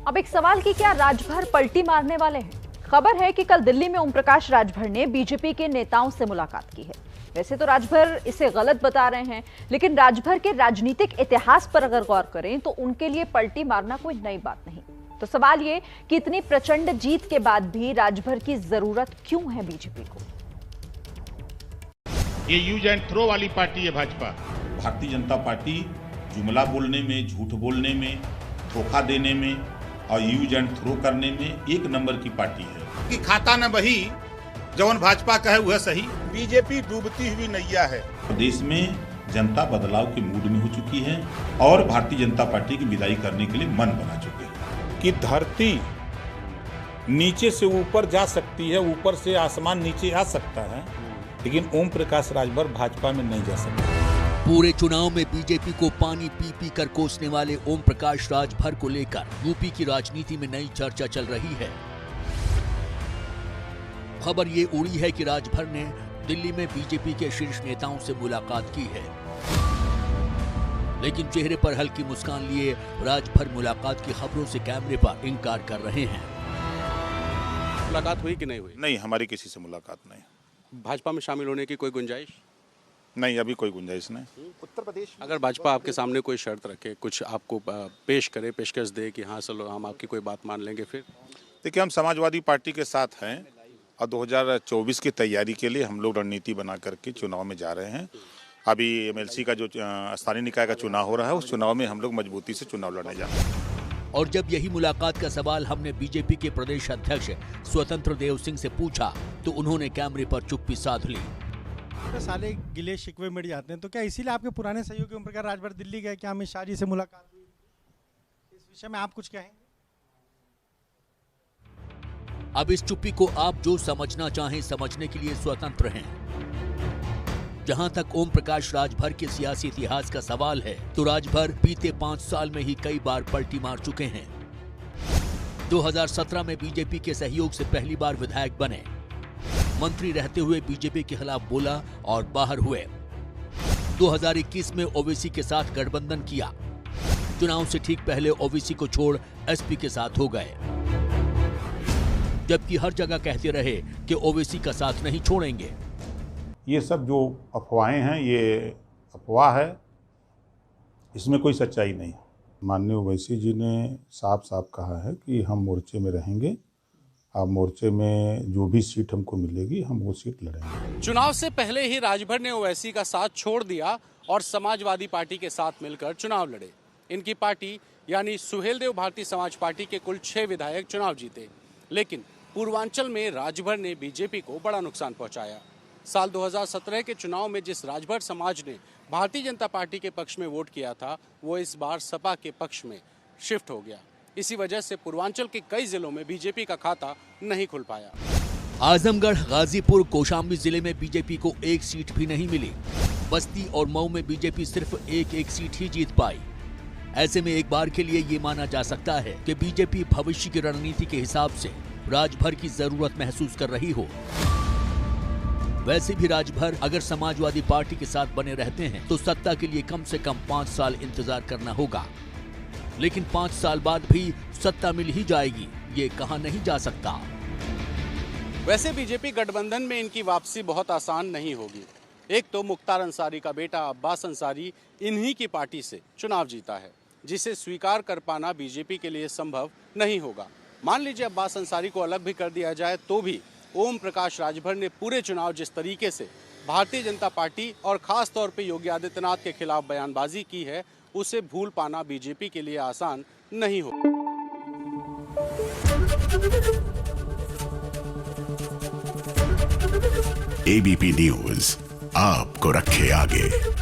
अब एक सवाल की क्या राजभर पलटी मारने वाले हैं? खबर है कि कल दिल्ली में ओम प्रकाश राजभर ने बीजेपी के नेताओं से मुलाकात की है। वैसे तो राजभर इसे गलत बता रहे हैं, लेकिन राजभर के राजनीतिक इतिहास पर अगर गौर करें तो उनके लिए पलटी मारना कोई नई बात नहीं। तो सवाल ये कि इतनी प्रचंड जीत के बाद भी राजभर की जरूरत क्यों है बीजेपी को? ये यूज एंड थ्रो वाली पार्टी है भाजपा। भारतीय जनता पार्टी जुमला बोलने में, झूठ बोलने में, धोखा देने में और यूज एंड थ्रो करने में एक नंबर की पार्टी है कि खाता न बही जवन भाजपा कहे वह सही। बीजेपी डूबती हुई नैया है। देश में जनता बदलाव के मूड में हो चुकी है और भारतीय जनता पार्टी की विदाई करने के लिए मन बना चुके हैं कि धरती नीचे से ऊपर जा सकती है, ऊपर से आसमान नीचे आ सकता है, लेकिन ओम प्रकाश राजभर भाजपा में नहीं जा सकता। पूरे चुनाव में बीजेपी को पानी पी पी कर कोसने वाले ओम प्रकाश राजभर को लेकर यूपी की राजनीति में नई चर्चा चल रही है। खबर ये उड़ी है कि राजभर ने दिल्ली में बीजेपी के शीर्ष नेताओं से मुलाकात की है, लेकिन चेहरे पर हल्की मुस्कान लिए राजभर मुलाकात की खबरों से कैमरे पर इनकार कर रहे हैं। मुलाकात हुई कि नहीं हुई? नहीं, हमारी किसी से मुलाकात नहीं। भाजपा में शामिल होने की कोई गुंजाइश? नहीं, अभी कोई गुंजाइश नहीं। उत्तर प्रदेश अगर भाजपा आपके सामने कोई शर्त रखे, कुछ आपको पेश करे, पेशकश दे कि हाँ चलो हम आपकी कोई बात मान लेंगे, फिर? देखिए, हम समाजवादी पार्टी के साथ हैं और 2024 की तैयारी के लिए हम लोग रणनीति बना करके चुनाव में जा रहे हैं। अभी एमएलसी का जो स्थानीय निकाय का चुनाव हो रहा है, उस चुनाव में हम लोग मजबूती से चुनाव लड़ने जा रहे हैं। और जब यही मुलाकात का सवाल हमने बीजेपी के प्रदेश अध्यक्ष स्वतंत्र देव सिंह से पूछा तो उन्होंने कैमरे पर चुप्पी साध ली। साले गिले शिकवे मिट जाते हैं, तो क्या इसीलिए आपके पुराने सहयोगी ओम प्रकाश राजभर दिल्ली गए? क्या अमित शाह जी से मुलाकात हुई? इस विषय में आप कुछ कहेंगे? अब इस चुप्पी को आप जो समझना चाहें समझने के लिए स्वतंत्र हैं। जहां तक ओम प्रकाश राजभर के सियासी इतिहास का सवाल है तो राजभर बीते 5 साल में ही कई बार पलटी मार चुके हैं। 2017 में बीजेपी के सहयोग से पहली बार विधायक बने, मंत्री रहते हुए बीजेपी के खिलाफ बोला और बाहर हुए। 2021 में ओवैसी के साथ गठबंधन किया, चुनाव से ठीक पहले ओवैसी को छोड़ एसपी के साथ हो गए, जबकि हर जगह कहते रहे कि ओवैसी का साथ नहीं छोड़ेंगे। ये सब जो अफवाहें हैं, ये अफवाह है, इसमें कोई सच्चाई नहीं है। माननीय ओवैसी जी ने साफ साफ कहा है कि हम मोर्चे में रहेंगे, अब मोर्चे में जो भी सीट हमको मिलेगी हम वो सीट लड़ेंगे। चुनाव से पहले ही राजभर ने ओवैसी का साथ छोड़ दिया और समाजवादी पार्टी के साथ मिलकर चुनाव लड़े। इनकी पार्टी यानी सुहेलदेव भारतीय समाज पार्टी के कुल 6 विधायक चुनाव जीते, लेकिन पूर्वांचल में राजभर ने बीजेपी को बड़ा नुकसान पहुंचाया। साल 2017 के चुनाव में जिस राजभर समाज ने भारतीय जनता पार्टी के पक्ष में वोट किया था, वो इस बार सपा के पक्ष में शिफ्ट हो गया। इसी वजह से पूर्वांचल के कई जिलों में बीजेपी का खाता नहीं खुल पाया। आजमगढ़, गाजीपुर, कौशाम्बी जिले में बीजेपी को एक सीट भी नहीं मिली। बस्ती और मऊ में बीजेपी सिर्फ एक सीट ही जीत पाई। ऐसे में एक बार के लिए ये माना जा सकता है कि बीजेपी भविष्य की रणनीति के हिसाब से राजभर की जरूरत महसूस कर रही हो। वैसे भी राजभर अगर समाजवादी पार्टी के साथ बने रहते हैं तो सत्ता के लिए कम से कम 5 साल इंतजार करना होगा, लेकिन 5 साल बाद भी सत्ता मिल ही जाएगी, ये कहा नहीं जा सकता। वैसे बीजेपी गठबंधन में इनकी वापसी बहुत आसान नहीं होगी। एक तो मुख्तार अंसारी का बेटा अब्बास अंसारी इन्हीं की पार्टी से चुनाव जीता है, जिसे स्वीकार कर पाना बीजेपी के लिए संभव नहीं होगा। मान लीजिए अब्बास अंसारी को अलग भी कर दिया जाए तो भी ओम प्रकाश राजभर ने पूरे चुनाव जिस तरीके से भारतीय जनता पार्टी और खास तौर पे योगी आदित्यनाथ के खिलाफ बयानबाजी की है, उसे भूल पाना बीजेपी के लिए आसान नहीं हो। एबीपी न्यूज आपको रखे आगे।